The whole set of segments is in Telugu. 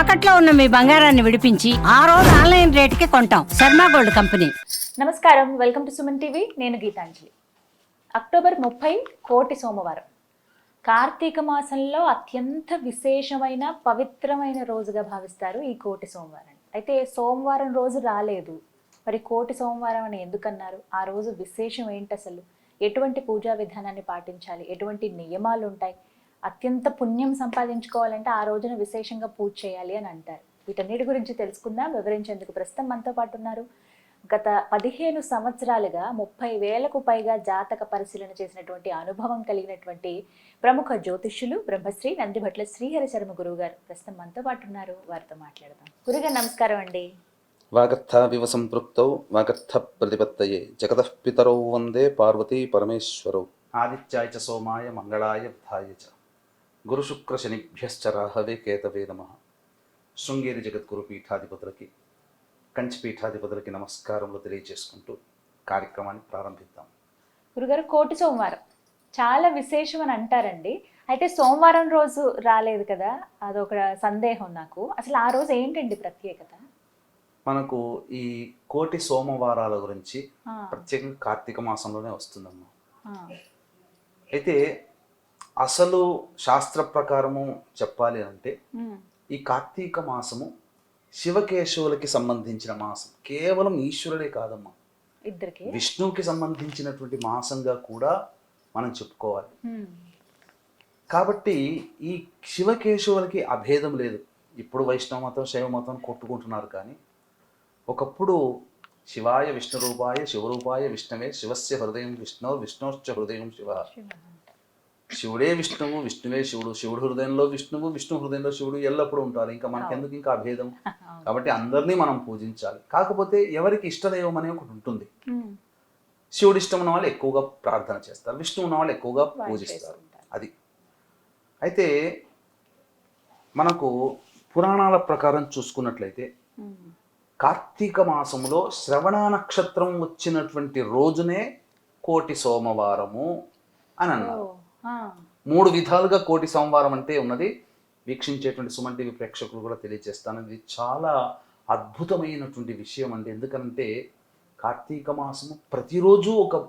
తాకట్లో ఉన్న మీ బంగారాన్ని విడిపించి ఆ రోజు ఆన్లైన్ రేటుకి కొంటాం. Sharma gold company. నమస్కారం, వెల్కమ్ టు సుమన్ టీవీ. నేను గీతాంజలి. అక్టోబర్ 30 కోటి సోమవారం. కార్తీక మాసంలో అత్యంత విశేషమైన పవిత్రమైన రోజుగా భావిస్తారు ఈ కోటి సోమవారం. అయితే సోమవారం రోజు రాలేదు, మరి కోటి సోమవారం అని ఎందుకన్నారు? ఆ రోజు విశేషం ఏంటి? అసలు ఎటువంటి పూజా విధానాన్ని పాటించాలి? ఎటువంటి నియమాలు ఉంటాయి? అత్యంత పుణ్యం సంపాదించుకోవాలంటే ఆ రోజున విశేషంగా పూజ చేయాలి అని అంటారు. వీటన్నిటి గురించి తెలుసుకుందాం. వివరించేందుకు ప్రస్తుతం మనతో పాటు ఉన్నారు. గత 15 సంవత్సరాలుగా 30,000కు పైగా జాతక పరిశీలన చేసినటువంటి అనుభవం కలిగినటువంటి ప్రముఖ జ్యోతిష్యులు బ్రహ్మశ్రీ నందిభట్ల శ్రీహరి శర్మ గురువు గారు ప్రస్తుతం మనతో పాటు ఉన్నారు. వారితో మాట్లాడదాం. గురుగారు నమస్కారం అండి. వాగర్థావివ సంపృక్తౌ వాగర్థ ప్రతిపత్తయే జగతః పితరౌ వందే పార్వతీ పరమేశ్వరౌ ఆదిత్యాయ చ సోమాయ మంగళాయ బుధాయ చ గురు శుక్ర శనిభ్యశ్చ రాహవే కేతవే నమః. శృంగేరి జగద్గురు పీఠాధిపతులకి, కంచి పీఠాధిపతులకి నమస్కారములు తెలియజేసుకుంటూ కార్యక్రమాన్ని ప్రారంభిద్దాం. గురుగారు, కోటి సోమవారం చాలా విశేషం అని అంటారండి. అయితే సోమవారం రోజు రాలేదు కదా, అదొక సందేహం నాకు. అసలు ఆ రోజు ఏంటండి ప్రత్యేకత? మనకు ఈ కోటి సోమవారాల గురించి ప్రత్యేకంగా కార్తీక మాసంలోనే వస్తుందమ్మా. అయితే అసలు శాస్త్ర ప్రకారము చెప్పాలి అంటే ఈ కార్తీక మాసము శివకేశవులకి సంబంధించిన మాసం. కేవలం ఈశ్వరుడే కాదమ్మా, ఇద్దరికి విష్ణువుకి సంబంధించినటువంటి మాసంగా కూడా మనం చెప్పుకోవాలి. కాబట్టి ఈ శివకేశవులకి అభేదం లేదు. ఇప్పుడు వైష్ణవ మతం శైవ మతం కొట్టుకుంటున్నారు, కానీ ఒకప్పుడు శివాయ విష్ణు రూపాయ శివరూపాయ విష్ణవే శివస్య హృదయం విష్ణు విష్ణోశ్చ హృదయం శివ. శివుడే విష్ణువు, విష్ణువే శివుడు, శివుడు హృదయంలో విష్ణువు, విష్ణు హృదయంలో శివుడు ఎల్లప్పుడూ ఉంటారు. ఇంకా మనకెందుకు ఇంకా అభేదం? కాబట్టి అందరినీ మనం పూజించాలి. కాకపోతే ఎవరికి ఇష్టదైవం అనే ఒకటి ఉంటుంది. శివుడు ఇష్టం ఉన్న వాళ్ళు ఎక్కువగా ప్రార్థన చేస్తారు, విష్ణువు ఉన్న వాళ్ళు ఎక్కువగా పూజిస్తారు. అది అయితే మనకు పురాణాల ప్రకారం చూసుకున్నట్లయితే కార్తీక మాసంలో శ్రవణ నక్షత్రం వచ్చినటువంటి రోజునే కోటి సోమవారము అని అన్నారు. 3 విధాలుగా కోటి సోమవారం అంటే ఉన్నది. వీక్షించేటువంటి సుమన్ టీవీ ప్రేక్షకులు కూడా తెలియజేస్తాను, ఇది చాలా అద్భుతమైనటువంటి విషయం అండి. ఎందుకంటే కార్తీక మాసము ప్రతిరోజు ఒక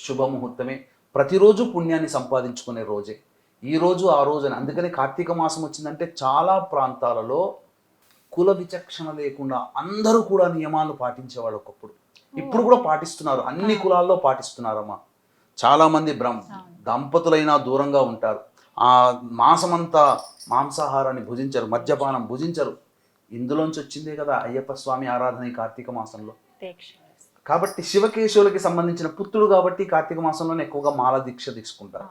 శుభముహూర్తమే, ప్రతిరోజు పుణ్యాన్ని సంపాదించుకునే రోజే. ఈ రోజు ఆ రోజు అని. అందుకని కార్తీక మాసం వచ్చిందంటే చాలా ప్రాంతాలలో కుల విచక్షణ లేకుండా అందరూ కూడా నియమాలు పాటించేవాళ్ళు ఒకప్పుడు. ఇప్పుడు కూడా పాటిస్తున్నారు, అన్ని కులాల్లో పాటిస్తున్నారమ్మా. చాలామంది దంపతులైనా దూరంగా ఉంటారు. ఆ మాసమంతా మాంసాహారాన్ని భుజించరు, మద్యపానం భుజించరు. ఇందులోంచి వచ్చిందే కదా అయ్యప్ప స్వామి ఆరాధన ఈ కార్తీక మాసంలో. కాబట్టి శివకేశవులకి సంబంధించిన పుత్రుడు కాబట్టి కార్తీక మాసంలోనే ఎక్కువగా మాల దీక్ష తీసుకుంటారు.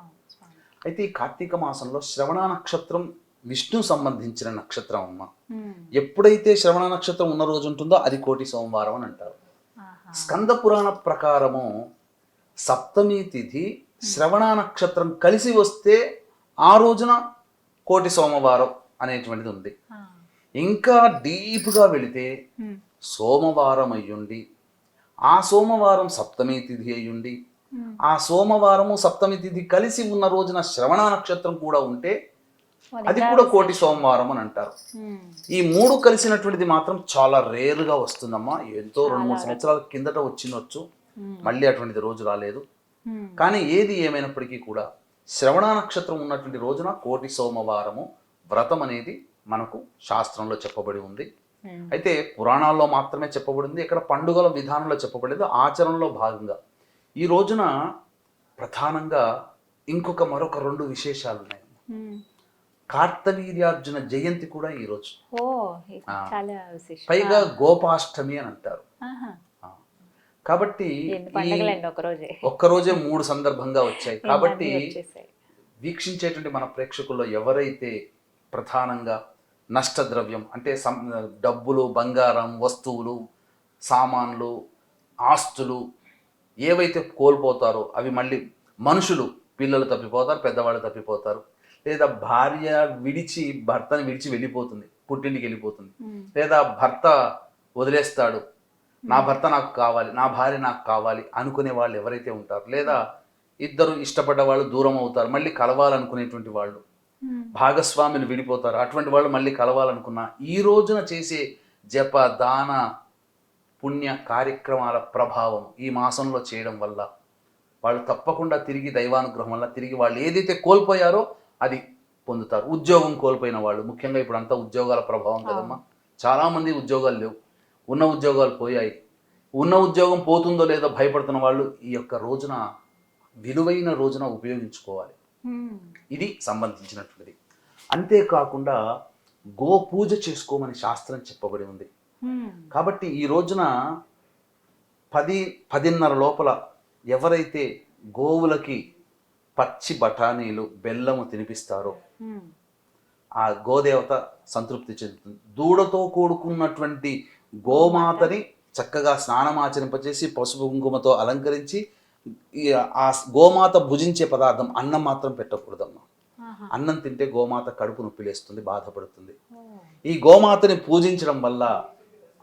అయితే ఈ కార్తీక మాసంలో శ్రవణ నక్షత్రం విష్ణు సంబంధించిన నక్షత్రం అమ్మ. ఎప్పుడైతే శ్రవణ నక్షత్రం ఉన్న రోజు ఉంటుందో అది కోటి సోమవారం అని అంటారు. స్కంద పురాణ ప్రకారము సప్తమి తిథి శ్రవణ నక్షత్రం కలిసి వస్తే ఆ రోజున కోటి సోమవారం అనేటువంటిది ఉంది. ఇంకా డీప్గా వెళితే సోమవారం అయ్యుండి ఆ సోమవారం సప్తమి తిథి అయ్యుండి ఆ సోమవారము సప్తమి తిథి కలిసి ఉన్న రోజున శ్రవణ నక్షత్రం కూడా ఉంటే అది కూడా కోటి సోమవారం అని అంటారు. ఈ 3 కలిసినటువంటిది మాత్రం చాలా రేరుగా వస్తుందమ్మా. ఎంతో 2-3 సంవత్సరాల కిందట వచ్చినవచ్చు, మళ్ళీ అటువంటిది రోజు రాలేదు. కానీ ఏది ఏమైనప్పటికీ కూడా శ్రవణ నక్షత్రం ఉన్నటువంటి రోజున కోటి సోమవారము వ్రతం అనేది మనకు శాస్త్రంలో చెప్పబడి ఉంది. అయితే పురాణాల్లో మాత్రమే చెప్పబడింది, ఇక్కడ పండుగల విధానంలో చెప్పబడలేదు, ఆచరణలో భాగంగా. ఈ రోజున ప్రధానంగా మరొక 2 విశేషాలు ఉన్నాయి. కార్తవీర్యార్జున జయంతి కూడా ఈ రోజు, పైగా గోపాష్టమి అని అంటారు. కాబట్టి ఒక్కరోజే 3 సందర్భంగా వచ్చాయి. కాబట్టి వీక్షించేటువంటి మన ప్రేక్షకుల్లో ఎవరైతే ప్రధానంగా నష్టద్రవ్యం అంటే డబ్బులు, బంగారం, వస్తువులు, సామాన్లు, ఆస్తులు ఏవైతే కోల్పోతారో అవి మళ్ళీ మనుషులు, పిల్లలు తప్పిపోతారు, పెద్దవాళ్ళు తప్పిపోతారు, లేదా భార్య భర్తని విడిచి వెళ్ళిపోతుంది, పుట్టింటికి వెళ్ళిపోతుంది, లేదా భర్త వదిలేస్తాడు, నా భర్త నాకు కావాలి, నా భార్య నాకు కావాలి అనుకునే వాళ్ళు ఎవరైతే ఉంటారు, లేదా ఇద్దరు ఇష్టపడ్డ వాళ్ళు దూరం అవుతారు, మళ్ళీ కలవాలనుకునేటువంటి వాళ్ళు, భాగస్వాములు విడిపోతారు. అటువంటి వాళ్ళు మళ్ళీ కలవాలనుకున్నా ఈ రోజున చేసే జప దాన పుణ్య కార్యక్రమాల ప్రభావం ఈ మాసంలో చేయడం వల్ల వాళ్ళు తప్పకుండా తిరిగి దైవానుగ్రహం వల్ల తిరిగి వాళ్ళు ఏదైతే కోల్పోయారో అది పొందుతారు. ఉద్యోగం కోల్పోయిన వాళ్ళు, ముఖ్యంగా ఇప్పుడు అంతా ఉద్యోగాల ప్రభావం కదమ్మా, చాలామంది ఉద్యోగాలు లేవు, ఉన్న ఉద్యోగాలు పోయాయి. ఉన్న ఉద్యోగం పోతుందో లేదో భయపడుతున్న వాళ్ళు ఈ యొక్క రోజున విలువైన రోజున ఉపయోగించుకోవాలి. ఇది సంబంధించినటువంటిది. అంతేకాకుండా గో పూజ చేసుకోమని శాస్త్రం చెప్పబడి ఉంది. కాబట్టి ఈ రోజున 10-10:30 లోపల ఎవరైతే గోవులకి పచ్చి బఠానీలు బెల్లము తినిపిస్తారో ఆ గోదేవత సంతృప్తి చెందుతుంది. దూడతో కూడుకున్నటువంటి గోమాతని చక్కగా స్నానమాచరింపచేసి పసుపు కుంకుమతో అలంకరించి ఆ గోమాత భుజించే పదార్థం అన్నం మాత్రం పెట్టకూడదమ్మా. అన్నం తింటే గోమాత కడుపు నొప్పి లేస్తుంది, బాధపడుతుంది. ఈ గోమాతని పూజించడం వల్ల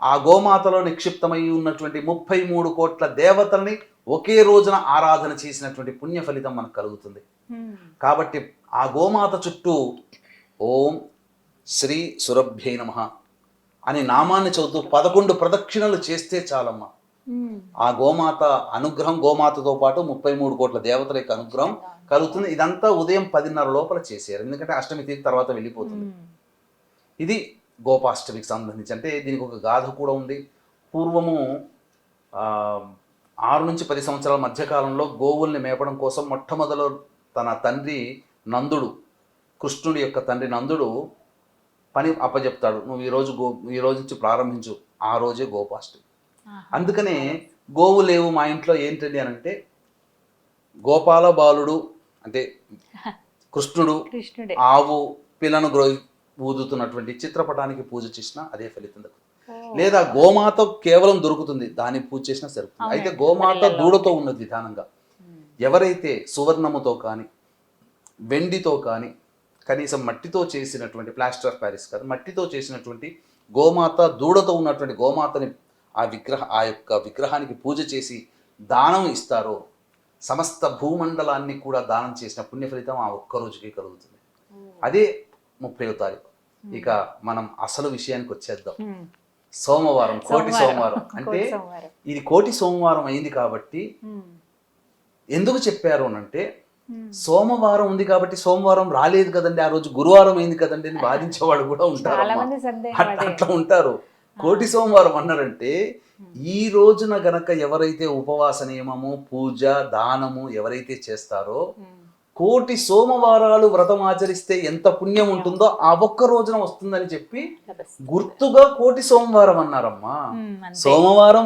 ఆ గోమాతలో నిక్షిప్తమై ఉన్నటువంటి 33 కోట్ల దేవతల్ని ఒకే రోజున ఆరాధన చేసినటువంటి పుణ్య ఫలితం మనకు కలుగుతుంది. కాబట్టి ఆ గోమాత చుట్టూ ఓం శ్రీ సురభ్యై నమః అని నామాన్ని చదువుతూ 11 ప్రదక్షిణలు చేస్తే చాలమ్మా. ఆ గోమాత అనుగ్రహం, గోమాతతో పాటు 33 కోట్ల దేవతల యొక్క అనుగ్రహం కలుగుతుంది. ఇదంతా ఉదయం 10:30 లోపల చేసేయాలి, ఎందుకంటే అష్టమి తీరి తర్వాత వెళ్ళిపోతుంది. ఇది గోపాష్టమికి సంబంధించి. అంటే దీనికి ఒక గాథ కూడా ఉంది. పూర్వము 6 నుంచి 10 సంవత్సరాల మధ్యకాలంలో గోవుల్ని మేపడం కోసం మొట్టమొదలు తన తండ్రి నందుడు, కృష్ణుడి యొక్క తండ్రి నందుడు పని అప్పచెప్తాడు, నువ్వు ఈ రోజు నుంచి ప్రారంభించు. ఆ రోజే గోపాష్టమి. అందుకనే గోవు లేవు మా ఇంట్లో ఏంటండి అని అంటే, గోపాల బాలుడు అంటే కృష్ణుడు ఆవు పిల్లను ఊదుతున్నటువంటి చిత్రపటానికి పూజ చేసినా అదే ఫలితం దక్కుతుంది. లేదా గోమాత కేవలం దొరుకుతుంది, దాన్ని పూజ చేసినా సరిపోతుంది. అయితే గోమాత దూడతో ఉన్నది విధానంగా ఎవరైతే సువర్ణముతో కానీ వెండితో కానీ కనీసం మట్టితో చేసినటువంటి, ప్లాస్టర్ ఆఫ్ ప్యారిస్ కాదు, మట్టితో చేసినటువంటి గోమాత దూడతో ఉన్నటువంటి గోమాతని ఆ యొక్క విగ్రహానికి పూజ చేసి దానం ఇస్తారో సమస్త భూమండలాన్ని కూడా దానం చేసిన పుణ్య ఫలితం ఆ ఒక్క రోజుకి కలుగుతుంది. అదే 30వ తారీఖు. ఇక మనం అసలు విషయానికి వచ్చేద్దాం. సోమవారం, కోటి సోమవారం. అంటే ఇది కోటి సోమవారం అయింది కాబట్టి ఎందుకు చెప్పారు అనంటే, సోమవారం ఉంది కాబట్టి సోమవారం రాలేదు కదండి, ఆ రోజు గురువారం అయింది కదండి అని వాదించేవాడు కూడా ఉంటారు. అట్లా ఉంటారు. కోటి సోమవారం అన్నారంటే ఈ రోజున గనక ఎవరైతే ఉపవాస నియమము, పూజ, దానము ఎవరైతే చేస్తారో కోటి సోమవారాలు వ్రతం ఆచరిస్తే ఎంత పుణ్యం ఉంటుందో ఆ ఒక్క రోజున వస్తుందని చెప్పి గుర్తుగా కోటి సోమవారం అన్నారమ్మా. సోమవారం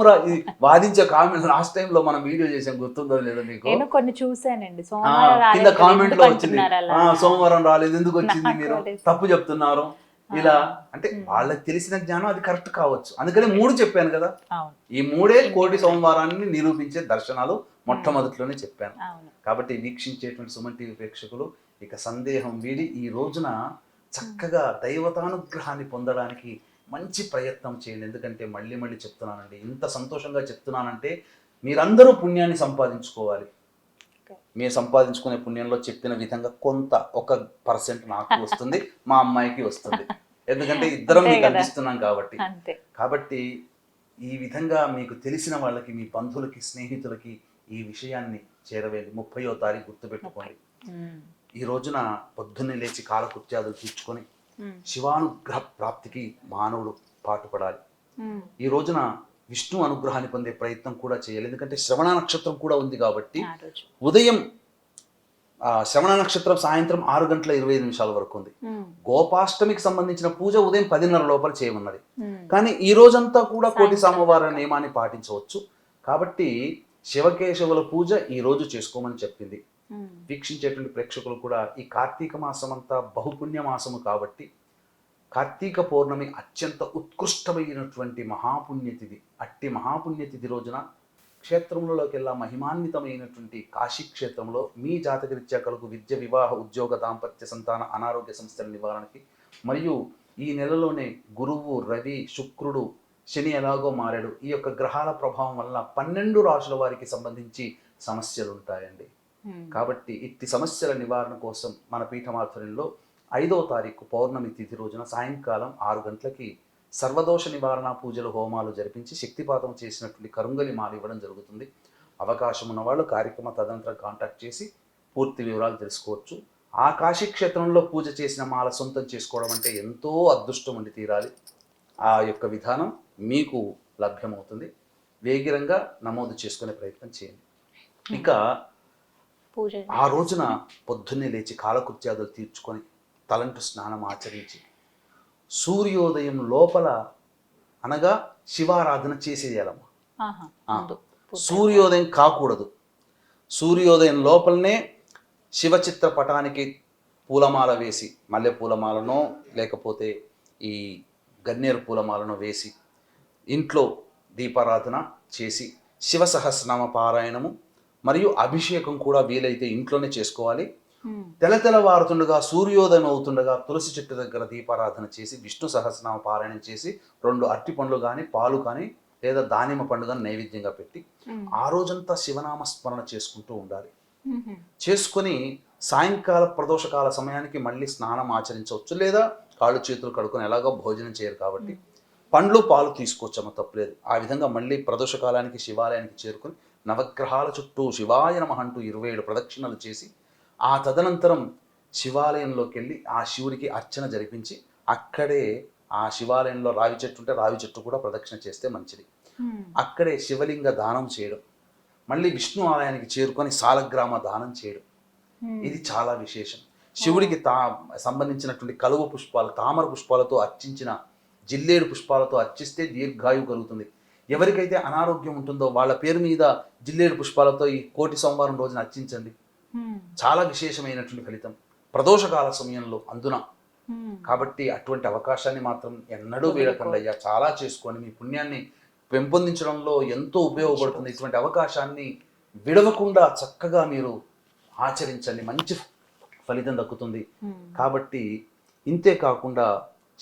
వాదించే కామెంట్ లాస్ట్ టైం లో మనం వీడియో చేసాం, గుర్తుందో లేదో మీకు? కొన్ని చూసానండి. కింద కామెంట్ లో వచ్చింది, సోమవారం రాలేదు ఎందుకు వచ్చింది, మీరు తప్పు చెప్తున్నారు ఇలా. అంటే వాళ్ళకి తెలిసిన జ్ఞానం అది కరెక్ట్ కావచ్చు, అందుకని 3 చెప్పాను కదా. ఈ 3 కోటి సోమవారాన్ని నిరూపించే దర్శనాలు మొట్టమొదటిలోనే చెప్పాను. కాబట్టి వీక్షించేటువంటి సుమన్ టీవీ ప్రేక్షకులు ఇక సందేహం వీడి ఈ రోజున చక్కగా దైవతానుగ్రహాన్ని పొందడానికి మంచి ప్రయత్నం చేయండి. ఎందుకంటే మళ్ళీ మళ్ళీ చెప్తున్నానండి, ఇంత సంతోషంగా చెప్తున్నానంటే మీరందరూ పుణ్యాన్ని సంపాదించుకోవాలి. మీరు సంపాదించుకునే పుణ్యంలో చెప్పిన విధంగా కొంత 1% నాకు వస్తుంది, మా అమ్మాయికి వస్తుంది, ఎందుకంటే ఇద్దరం మీకు అందిస్తున్నాం కాబట్టి. కాబట్టి ఈ విధంగా మీకు తెలిసిన వాళ్ళకి, మీ బంధువులకి, స్నేహితులకి ఈ విషయాన్ని చేరవేయండి. 30వ తారీఖు గుర్తుపెట్టుకోండి. ఈ రోజున పొద్దున్నే లేచి కాలకృత్యాదులు తీర్చుకొని శివానుగ్రహ ప్రాప్తికి మానవుడు పాటుపడాలి. ఈ రోజున విష్ణు అనుగ్రహాన్ని పొందే ప్రయత్నం కూడా చేయాలి. ఎందుకంటే శ్రవణ నక్షత్రం కూడా ఉంది కాబట్టి ఉదయం శ్రవణ నక్షత్రం సాయంత్రం 6:25 వరకు ఉంది. గోపాష్టమికి సంబంధించిన పూజ ఉదయం 10:30 లోపల చేయమన్నది. కానీ ఈ రోజంతా కూడా కోటి సోమవార నియమాన్ని పాటించవచ్చు. కాబట్టి శివకేశవుల పూజ ఈ రోజు చేసుకోమని చెప్పింది. వీక్షించేటువంటి ప్రేక్షకులు కూడా ఈ కార్తీక మాసం అంతా బహుపుణ్య మాసము కాబట్టి కార్తీక పౌర్ణమి అత్యంత ఉత్కృష్టమైనటువంటి మహాపుణ్యతిథి. అట్టి మహాపుణ్యతిథి రోజున క్షేత్రములలోకెల్లా మహిమాన్వితమైనటువంటి కాశీ క్షేత్రంలో మీ జాతకరీత్యా కలుగు విద్య, వివాహ, ఉద్యోగ, దాంపత్య, సంతాన, అనారోగ్య సమస్యల నివారణకి, మరియు ఈ నెలలోనే గురువు, రవి, శుక్రుడు, శని ఎలాగో మారాడు, ఈ యొక్క గ్రహాల ప్రభావం వల్ల 12 రాశుల వారికి సంబంధించి సమస్యలు ఉంటాయండి. కాబట్టి ఇట్టి సమస్యల నివారణ కోసం మన పీఠమాధ్వర్యంలో 5వ తారీఖు పౌర్ణమి తిథి రోజున సాయంకాలం 6 గంటలకి సర్వదోష నివారణ పూజలు హోమాలు జరిపించి శక్తిపాతం చేసినటువంటి కరుంగలి మాల ఇవ్వడం జరుగుతుంది. అవకాశం ఉన్న వాళ్ళు కార్యక్రమ తదనంతరం కాంటాక్ట్ చేసి పూర్తి వివరాలు తెలుసుకోవచ్చు. ఆ కాశీక్షేత్రంలో పూజ చేసిన మాల సొంతం చేసుకోవడం అంటే ఎంతో అదృష్టం ఉండి తీరాలి. ఆ యొక్క విధానం మీకు లభ్యమవుతుంది. వేగిరంగా నమోదు చేసుకునే ప్రయత్నం చేయండి. ఇక పూజ ఆ రోజున పొద్దున్నే లేచి కాలకృత్యాదులు తీర్చుకొని తలంటు స్నానం ఆచరించి సూర్యోదయం లోపల అనగా శివారాధన చేసేయాలమ్మా. ఆహా, ఆ, ముందు సూర్యోదయం కాకూడదు. సూర్యోదయం లోపలనే శివ చిత్రపటానికి పూలమాల వేసి, మల్లె పూలమాలనో లేకపోతే ఈ గన్నేరు పూలమాలను వేసి ఇంట్లో దీపారాధన చేసి శివ సహస్రనామ పారాయణము మరియు అభిషేకం కూడా వీలైతే ఇంట్లోనే చేసుకోవాలి. తెల్లవారుతుండగా సూర్యోదయం అవుతుండగా తులసి చెట్టు దగ్గర దీపారాధన చేసి విష్ణు సహస్రనామ పారాయణం చేసి 2 అరటి పండ్లు కానీ పాలు కానీ లేదా దానిమ్మ పండు కానీ నైవేద్యంగా పెట్టి ఆ రోజంతా శివనామ స్మరణ చేసుకుంటూ ఉండాలి. చేసుకొని సాయంకాల ప్రదోషకాల సమయానికి మళ్ళీ స్నానం ఆచరించవచ్చు, లేదా కాళ్ళు చేతులు కడుక్కొని ఎలాగో భోజనం చేయరు కాబట్టి పండ్లు పాలు తీసుకోవచ్చమ్మ, తప్పలేదు. ఆ విధంగా మళ్ళీ ప్రదోషకాలానికి శివాలయానికి చేరుకొని నవగ్రహాల చుట్టూ శివాయ నమః అంటూ 27 ప్రదక్షిణలు చేసి ఆ తదనంతరం శివాలయంలోకి వెళ్ళి ఆ శివుడికి అర్చన జరిపించి అక్కడే ఆ శివాలయంలో రావి చెట్టు ఉంటే రావి చెట్టు కూడా ప్రదక్షిణ చేస్తే మంచిది. అక్కడే శివలింగ దానం చేయడం, మళ్ళీ విష్ణు ఆలయానికి చేరుకొని సాలగ్రామ దానం చేయడం, ఇది చాలా విశేషం. శివుడికి సంబంధించినటువంటి కలువ పుష్పాలు, తామర పుష్పాలతో అర్చించిన జిల్లేడు పుష్పాలతో అర్చిస్తే దీర్ఘాయువు కలుగుతుంది. ఎవరికైతే అనారోగ్యం ఉంటుందో వాళ్ళ పేరు మీద జిల్లేడు పుష్పాలతో ఈ కోటి సోమవారం రోజున అర్చించండి. చాలా విశేషమైనటువంటి ఫలితం ప్రదోషకాల సమయంలో అందున. కాబట్టి అటువంటి అవకాశాన్ని మాత్రం ఎన్నడూ వీడకండి అయ్యా. చాలా చేసుకొని మీ పుణ్యాన్ని పెంపొందించడంలో ఎంతో ఉపయోగపడుతుంది. ఇటువంటి అవకాశాన్ని విడవకుండా చక్కగా మీరు ఆచరించండి, మంచి ఫలితం దక్కుతుంది. కాబట్టి ఇంతే కాకుండా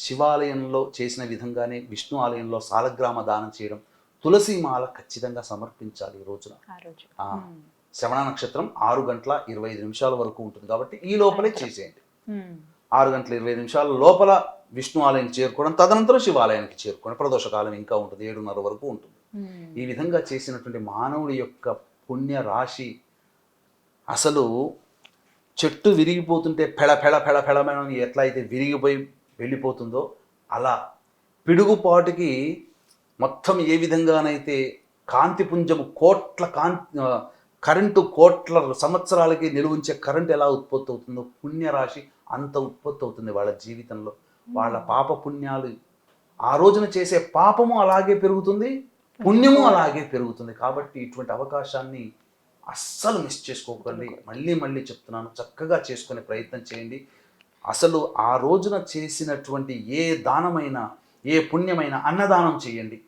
శివాలయంలో చేసిన విధంగానే విష్ణు ఆలయంలో సాలగ్రామ దానం చేయడం, తులసి మాల ఖచ్చితంగా సమర్పించాలి ఈ రోజున. శ్రవణ నక్షత్రం 6 గంటల 25 నిమిషాల వరకు ఉంటుంది కాబట్టి ఈ లోపలే చేసేయండి. 6 గంటల 25 నిమిషాల లోపల విష్ణు ఆలయానికి చేరుకోవడం, తదనంతరం శివాలయానికి చేరుకోవడం. ప్రదోషకాలం ఇంకా ఉంటుంది, 7:30 వరకు ఉంటుంది. ఈ విధంగా చేసినటువంటి మానవుడి యొక్క పుణ్య రాశి అసలు చెట్టు విరిగిపోతుంటే పెళ పెళ పెళ పెళమని ఎట్లా అయితే విరిగిపోయి వెళ్ళిపోతుందో అలా పిడుగుపాటుకి మొత్తం ఏ విధంగానైతే కాంతిపుంజము కోట్ల కరెంటు కోట్ల సంవత్సరాలకి నిలువుంచే కరెంటు ఎలా ఉత్పత్తి అవుతుందో పుణ్యరాశి అంత ఉత్పత్తి అవుతుంది వాళ్ళ జీవితంలో. వాళ్ళ పాప పుణ్యాలు ఆ రోజున చేసే పాపము అలాగే పెరుగుతుంది, పుణ్యము అలాగే పెరుగుతుంది. కాబట్టి ఇటువంటి అవకాశాన్ని అస్సలు మిస్ చేసుకోకండి. మళ్ళీ మళ్ళీ చెప్తున్నాను, చక్కగా చేసుకునే ప్రయత్నం చేయండి. అసలు ఆ రోజున చేసినటువంటి ఏ దానమైనా ఏ పుణ్యమైనా అన్నదానం చేయండి.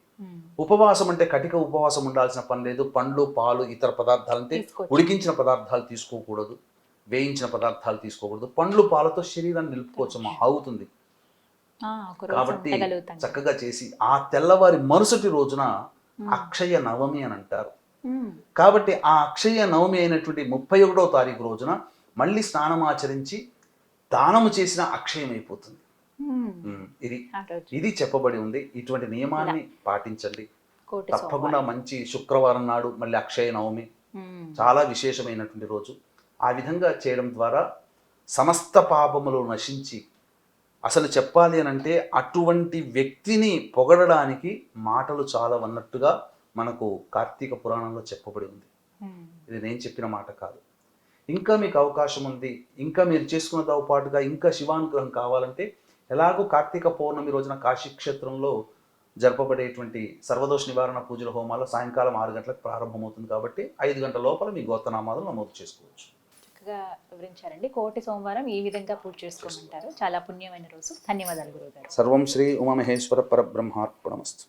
ఉపవాసం అంటే కటిక ఉపవాసం ఉండాల్సిన పని లేదు. పండ్లు పాలు ఇతర పదార్థాలు అంటే ఉడికించిన పదార్థాలు తీసుకోకూడదు, వేయించిన పదార్థాలు తీసుకోకూడదు. పండ్లు పాలతో శరీరాన్ని నిలుపుకోవచ్చమ్మా, అవుతుంది. కాబట్టి చక్కగా చేసి ఆ తెల్లవారి మరుసటి రోజున అక్షయ నవమి అని అంటారు. కాబట్టి ఆ అక్షయ నవమి అయినటువంటి 31వ తారీఖు రోజున మళ్ళీ స్నానం ఆచరించి దానము చేసిన అక్షయం అయిపోతుంది. ఇది చెప్పబడి ఉంది. ఇటువంటి నియమాన్ని పాటించండి తప్పకుండా. మంచి శుక్రవారం నాడు మళ్ళీ అక్షయ నవమి, చాలా విశేషమైనటువంటి రోజు. ఆ విధంగా చేయడం ద్వారా సమస్త పాపములు నశించి, అసలు చెప్పాలి అని అంటే అటువంటి వ్యక్తిని పొగడడానికి మాటలు చాలా అన్నట్టుగా మనకు కార్తీక పురాణంలో చెప్పబడి ఉంది. ఇది నేను చెప్పిన మాట కాదు. ఇంకా మీకు అవకాశం ఉంది, ఇంకా మీరు చేసుకున్నతో పాటుగా ఇంకా శివానుగ్రహం కావాలంటే ఎలాగో కార్తీక పౌర్ణమి రోజున కాశీక్షేత్రంలో జరపబడేటువంటి సర్వదోష నివారణ పూజల హోమాలు సాయంకాలం 6 గంటలకు ప్రారంభమవుతుంది. కాబట్టి 5 గంటల లోపల మీ గోత్రనామాలను నమోదు చేసుకోవచ్చు. చక్కగా వివరించారండి. కోటి సోమవారం ఈ విధంగా పూజ చేసుకోమంటారు. చాలా పుణ్యమైన రోజు. ధన్యవాదాలు గురువుగారు. సర్వం శ్రీ ఉమామహేశ్వర పరబ్రహ్మార్పణమస్తు.